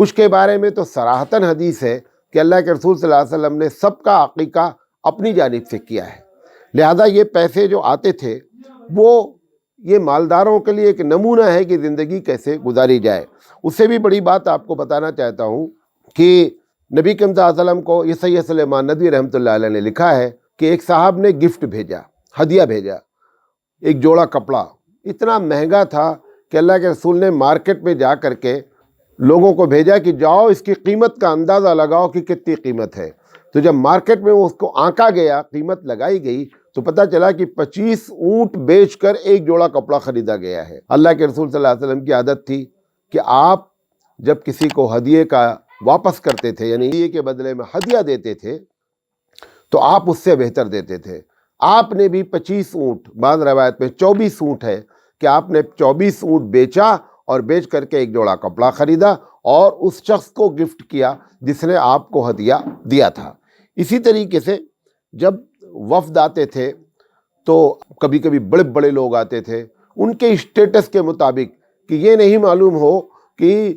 کچھ کے بارے میں تو صراحتاً حدیث ہے کہ اللہ کے رسول صلی اللہ علیہ وسلم نے سب کا عقیقہ اپنی جانب سے کیا ہے، لہذا یہ پیسے جو آتے تھے وہ یہ مالداروں کے لیے ایک نمونہ ہے کہ زندگی کیسے گزاری جائے۔ اس سے بھی بڑی بات آپ کو بتانا چاہتا ہوں کہ نبی کریم صلی اللہ علیہ وسلم کو یہ سید سلیمان ندوی رحمۃ اللہ علیہ نے لکھا ہے کہ ایک صاحب نے گفٹ بھیجا، ہدیہ بھیجا، ایک جوڑا کپڑا اتنا مہنگا تھا کہ اللہ کے رسول نے مارکیٹ میں جا کر کے لوگوں کو بھیجا کہ جاؤ اس کی قیمت کا اندازہ لگاؤ کہ کتنی قیمت ہے۔ تو جب مارکیٹ میں اس کو آنکا گیا، قیمت لگائی گئی، تو پتہ چلا کہ 25 اونٹ بیچ کر ایک جوڑا کپڑا خریدا گیا ہے۔ اللہ کے رسول صلی اللہ علیہ وسلم کی عادت تھی کہ آپ جب کسی کو ہدیے کا واپس کرتے تھے، یعنی ہدیے کے بدلے میں ہدیہ دیتے تھے، تو آپ اس سے بہتر دیتے تھے۔ آپ نے بھی 25 اونٹ، بعض روایت میں 24 اونٹ ہے کہ آپ نے 24 اونٹ بیچا اور بیچ کر کے ایک جوڑا کپڑا خریدا اور اس شخص کو گفٹ کیا جس نے آپ کو ہدیہ دیا تھا۔ اسی طریقے سے جب وفد آتے تھے تو کبھی کبھی بڑے بڑے لوگ آتے تھے، ان کے اسٹیٹس کے مطابق کہ یہ نہیں معلوم ہو کہ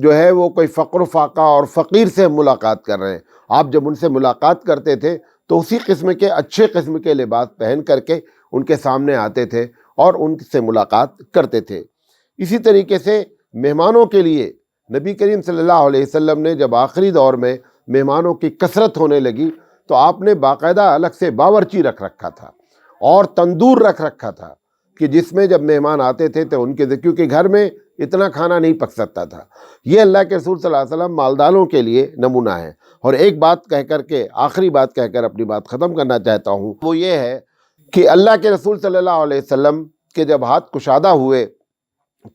جو ہے وہ کوئی فقر و فاقہ اور فقیر سے ملاقات کر رہے ہیں۔ آپ جب ان سے ملاقات کرتے تھے تو اسی قسم کے اچھے قسم کے لباس پہن کر کے ان کے سامنے آتے تھے اور ان سے ملاقات کرتے تھے۔ اسی طریقے سے مہمانوں کے لیے نبی کریم صلی اللہ علیہ وسلم نے جب آخری دور میں مہمانوں کی کثرت ہونے لگی تو آپ نے باقاعدہ الگ سے باورچی رکھ رکھا تھا اور تندور رکھ رکھا تھا کہ جس میں جب مہمان آتے تھے تو ان کے، کیونکہ گھر میں اتنا کھانا نہیں پک سکتا تھا۔ یہ اللہ کے رسول صلی اللہ علیہ وسلم مالداروں کے لیے نمونہ ہے۔ اور ایک بات کہہ کر کے، آخری بات کہہ کر اپنی بات ختم کرنا چاہتا ہوں، وہ یہ ہے کہ اللہ کے رسول صلی اللہ علیہ وسلم کے جب ہاتھ کشادہ ہوئے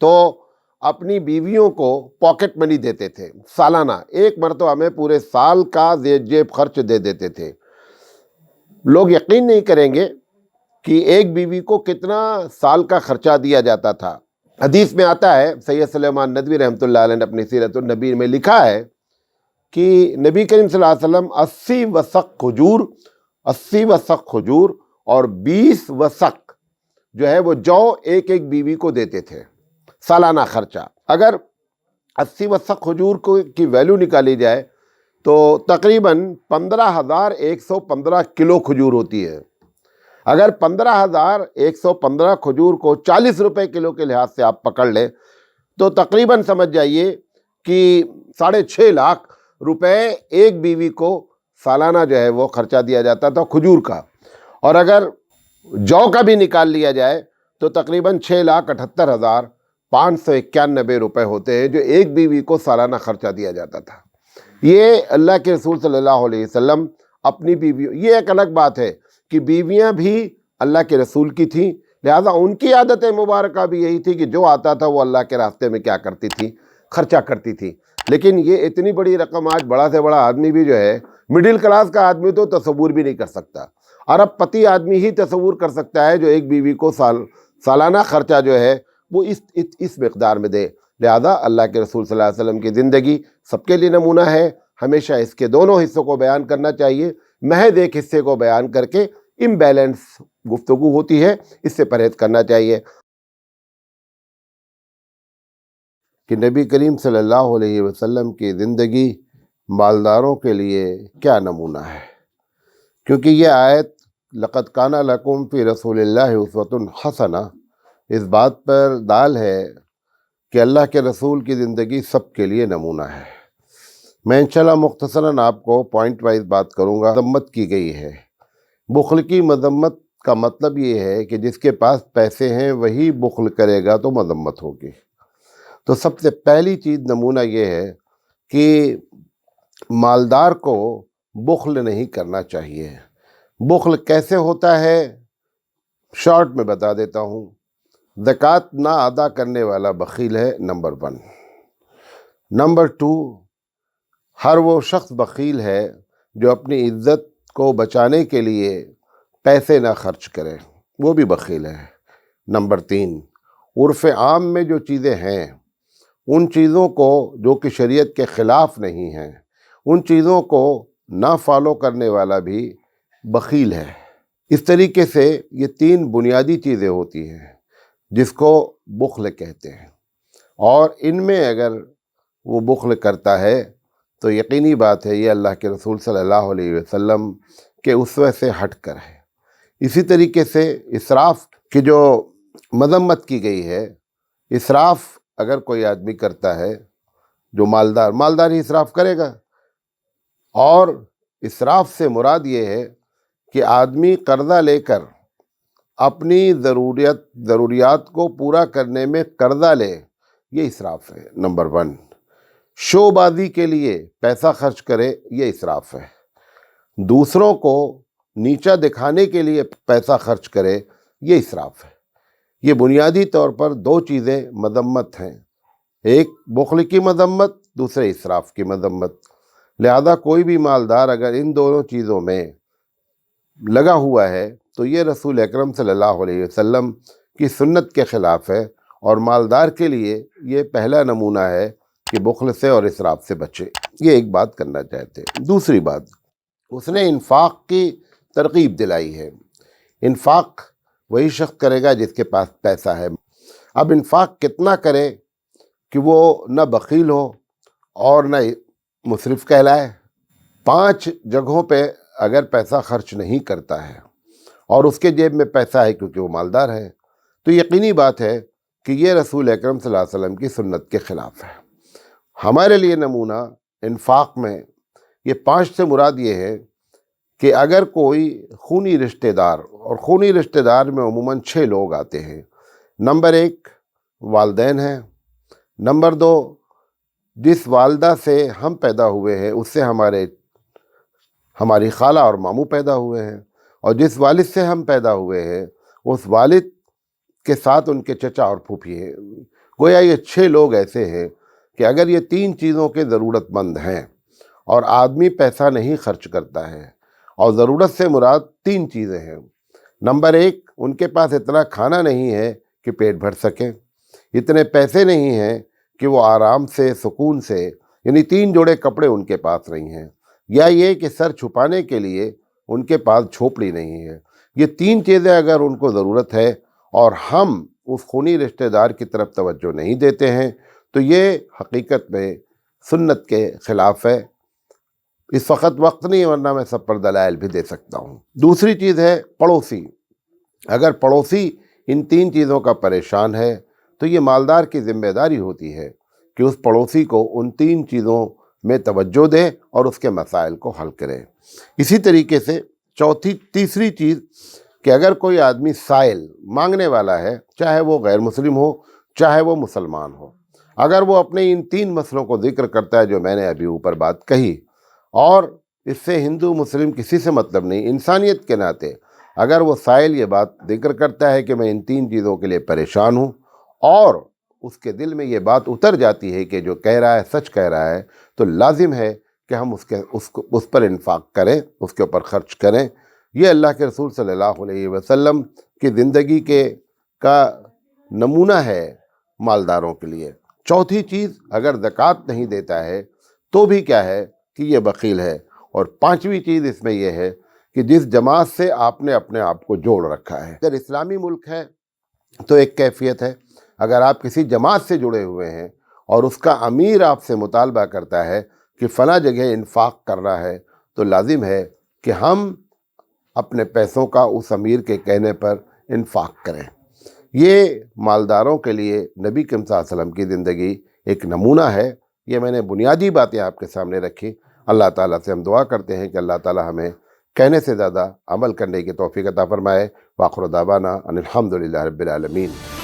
تو اپنی بیویوں کو پاکٹ منی دیتے تھے، سالانہ ایک مرتبہ میں پورے سال کا جیب خرچ دے دیتے تھے۔ لوگ یقین نہیں کریں گے کہ ایک بیوی کو کتنا سال کا خرچہ دیا جاتا تھا۔ حدیث میں آتا ہے، سید سلیمان ندوی رحمۃ اللہ علیہ نے اپنی سیرت النبی میں لکھا ہے کہ نبی کریم صلی اللہ علیہ وسلم 80 وسق کھجور اور 20 وسق جو ہے وہ جو ایک ایک بیوی کو دیتے تھے، سالانہ خرچہ۔ اگر 80 وسق کھجور کی ویلیو نکالی جائے تو تقریباً 15,115 کلو کھجور ہوتی ہے۔ اگر 15,115 کھجور کو 40 روپے کلو کے لحاظ سے آپ پکڑ لیں تو تقریباً سمجھ جائیے کہ 6.5 لاکھ روپے ایک بیوی کو سالانہ جو ہے وہ خرچہ دیا جاتا تھا کھجور کا۔ اور اگر جو کا بھی نکال لیا جائے تو تقریباً 6,78,591 روپے ہوتے ہیں جو ایک بیوی کو سالانہ خرچہ دیا جاتا تھا۔ یہ اللہ کے رسول صلی اللہ علیہ وسلم اپنی بیویوں، یہ ایک الگ بات ہے کہ بیویاں بھی اللہ کے رسول کی تھیں، لہٰذا ان کی عادت مبارکہ بھی یہی تھی کہ جو آتا تھا وہ اللہ کے راستے میں کیا کرتی تھی، خرچہ کرتی تھی۔ لیکن یہ اتنی بڑی رقم آج بڑا سے بڑا آدمی بھی جو ہے، مڈل کلاس کا آدمی تو تصور بھی نہیں کر سکتا۔ ارب پتی آدمی ہی تصور کر سکتا ہے جو ایک بیوی کو سالانہ خرچہ جو ہے وہ اس مقدار میں دے۔ لہذا اللہ کے رسول صلی اللہ علیہ وسلم کی زندگی سب کے لیے نمونہ ہے۔ ہمیشہ اس کے دونوں حصوں کو بیان کرنا چاہیے، محض ایک حصے کو بیان کر کے امبیلنس گفتگو ہوتی ہے، اس سے پرہیز کرنا چاہیے۔ کہ نبی کریم صلی اللہ علیہ وسلم کی زندگی مالداروں کے لیے کیا نمونہ ہے، کیونکہ یہ آیت لقد کان لکم فی رسول اللہ اسوۃ حسنہ اس بات پر دال ہے کہ اللہ کے رسول کی زندگی سب کے لیے نمونہ ہے۔ میں انشاءاللہ مختصراً آپ کو پوائنٹ وائز بات کروں گا۔ مذمت کی گئی ہے، بخل کی مذمت کا مطلب یہ ہے کہ جس کے پاس پیسے ہیں وہی بخل کرے گا تو مذمت ہوگی۔ تو سب سے پہلی چیز نمونہ یہ ہے کہ مالدار کو بخل نہیں کرنا چاہیے۔ بخل کیسے ہوتا ہے شارٹ میں بتا دیتا ہوں۔ زکوٰۃ نہ ادا کرنے والا بخیل ہے، نمبر 1۔ نمبر 2، ہر وہ شخص بخیل ہے جو اپنی عزت کو بچانے کے لیے پیسے نہ خرچ کرے، وہ بھی بخیل ہے۔ نمبر 3، عرف عام میں جو چیزیں ہیں ان چیزوں کو جو کہ شریعت کے خلاف نہیں ہیں، ان چیزوں کو نہ فالو کرنے والا بھی بخیل ہے۔ اس طریقے سے یہ 3 بنیادی چیزیں ہوتی ہیں جس کو بخل کہتے ہیں، اور ان میں اگر وہ بخل کرتا ہے تو یقینی بات ہے یہ اللہ کے رسول صلی اللہ علیہ وسلم کے اسوے سے ہٹ کر ہے۔ اسی طریقے سے اسراف کی جو مذمت کی گئی ہے، اسراف اگر کوئی آدمی کرتا ہے جو مالدار ہی اسراف کرے گا، اور اسراف سے مراد یہ ہے کہ آدمی قرضہ لے کر اپنی ضروریات کو پورا کرنے میں قرضہ لے، یہ اسراف ہے۔ نمبر 1، شو بازی کے لیے پیسہ خرچ کرے، یہ اسراف ہے۔ دوسروں کو نیچا دکھانے کے لیے پیسہ خرچ کرے، یہ اسراف ہے۔ یہ بنیادی طور پر 2 چیزیں مذمت ہیں، ایک بخل کی مذمت، دوسرے اسراف کی مذمت۔ لہذا کوئی بھی مالدار اگر ان دونوں چیزوں میں لگا ہوا ہے تو یہ رسول اکرم صلی اللہ علیہ وسلم کی سنت کے خلاف ہے، اور مالدار کے لیے یہ پہلا نمونہ ہے کہ بخل سے اور اسراف سے بچے۔ یہ ایک بات کرنا چاہتے ہیں۔ دوسری بات، اس نے انفاق کی ترغیب دلائی ہے۔ انفاق وہی شخص کرے گا جس کے پاس پیسہ ہے۔ اب انفاق کتنا کرے کہ وہ نہ بخیل ہو اور نہ مسرف کہلائے؟ 5 جگہوں پہ اگر پیسہ خرچ نہیں کرتا ہے اور اس کے جیب میں پیسہ ہے کیونکہ وہ مالدار ہے، تو یقینی بات ہے کہ یہ رسول اکرم صلی اللہ علیہ وسلم کی سنت کے خلاف ہے۔ ہمارے لیے نمونہ انفاق میں یہ 5 سے مراد یہ ہے کہ اگر کوئی خونی رشتہ دار، اور خونی رشتہ دار میں عموماً 6 لوگ آتے ہیں۔ نمبر 1 والدین ہیں، نمبر 2 جس والدہ سے ہم پیدا ہوئے ہیں اس سے ہماری خالہ اور ماموں پیدا ہوئے ہیں، اور جس والد سے ہم پیدا ہوئے ہیں اس والد کے ساتھ ان کے چچا اور پھوپھی ہیں۔ گویا یہ 6 لوگ ایسے ہیں کہ اگر یہ 3 چیزوں کے ضرورت مند ہیں اور آدمی پیسہ نہیں خرچ کرتا ہے، اور ضرورت سے مراد 3 چیزیں ہیں۔ نمبر 1، ان کے پاس اتنا کھانا نہیں ہے کہ پیٹ بھر سکیں، اتنے پیسے نہیں ہیں کہ وہ آرام سے سکون سے، یعنی 3 جوڑے کپڑے ان کے پاس نہیں ہیں، یا یہ کہ سر چھپانے کے لیے ان کے پاس جھوپڑی نہیں ہے۔ یہ 3 چیزیں اگر ان کو ضرورت ہے اور ہم اس خونی رشتہ دار کی طرف توجہ نہیں دیتے ہیں تو یہ حقیقت میں سنت کے خلاف ہے۔ اس وقت نہیں، ورنہ میں سب پر دلائل بھی دے سکتا ہوں۔ دوسری چیز ہے پڑوسی۔ اگر پڑوسی ان 3 چیزوں کا پریشان ہے تو یہ مالدار کی ذمہ داری ہوتی ہے کہ اس پڑوسی کو ان 3 چیزوں میں توجہ دے اور اس کے مسائل کو حل کرے۔ اسی طریقے سے تیسری چیز کہ اگر کوئی آدمی سائل مانگنے والا ہے، چاہے وہ غیر مسلم ہو چاہے وہ مسلمان ہو، اگر وہ اپنے ان 3 مسئلوں کو ذکر کرتا ہے جو میں نے ابھی اوپر بات کہی، اور اس سے ہندو مسلم کسی سے مطلب نہیں، انسانیت کے ناطے اگر وہ سائل یہ بات ذکر کرتا ہے کہ میں ان 3 چیزوں کے لیے پریشان ہوں، اور اس کے دل میں یہ بات اتر جاتی ہے کہ جو کہہ رہا ہے سچ کہہ رہا ہے، تو لازم ہے کہ ہم اس پر انفاق کریں، اس کے اوپر خرچ کریں۔ یہ اللہ کے رسول صلی اللہ علیہ وسلم کی زندگی کا نمونہ ہے مالداروں کے لیے۔ چوتھی چیز، اگر زکوٰۃ نہیں دیتا ہے تو بھی کیا ہے کہ یہ بخیل ہے۔ اور 5ویں چیز اس میں یہ ہے کہ جس جماعت سے آپ نے اپنے آپ کو جوڑ رکھا ہے۔ اگر اسلامی ملک ہے تو ایک کیفیت ہے، اگر آپ کسی جماعت سے جڑے ہوئے ہیں اور اس کا امیر آپ سے مطالبہ کرتا ہے کہ فلاں جگہ انفاق کرنا ہے، تو لازم ہے کہ ہم اپنے پیسوں کا اس امیر کے کہنے پر انفاق کریں۔ یہ مالداروں کے لیے نبی کریم صلی اللہ علیہ وسلم کی زندگی ایک نمونہ ہے۔ یہ میں نے بنیادی باتیں آپ کے سامنے رکھی۔ اللہ تعالیٰ سے ہم دعا کرتے ہیں کہ اللہ تعالیٰ ہمیں کہنے سے زیادہ عمل کرنے کی توفیق عطا فرمائے۔ وآخر دعوانا ان الحمد للہ رب العالمین۔